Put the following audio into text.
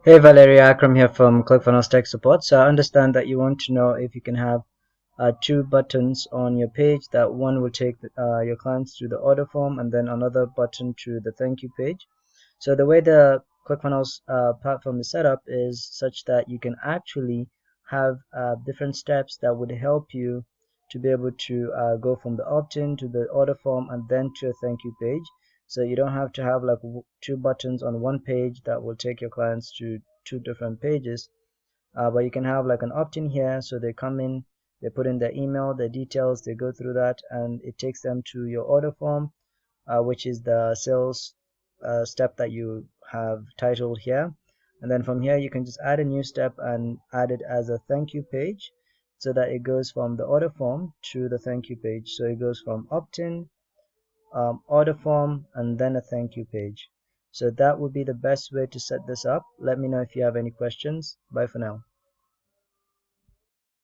Hey Valeria, Akram here from ClickFunnels Tech Support. So I understand that you want to know if you can have two buttons on your page. That one will take your clients to the order form, and then another button to the thank you page. So the way the ClickFunnels platform is set up is such that you can actually have different steps that would help you to be able to go from the opt-in to the order form and then to a thank you page. So you don't have to have like two buttons on one page that will take your clients to two different pages. But you can have like an opt-in here, so they come in, they put in their email, their details, they go through that, and it takes them to your order form, which is the sales step that you have titled here. And then from here, you can just add a new step and add it as a thank you page, so that it goes from the order form to the thank you page. So it goes from opt-in, order form, and then a thank you page. So that would be the best way to set this up. Let me know if you have any questions. Bye for now.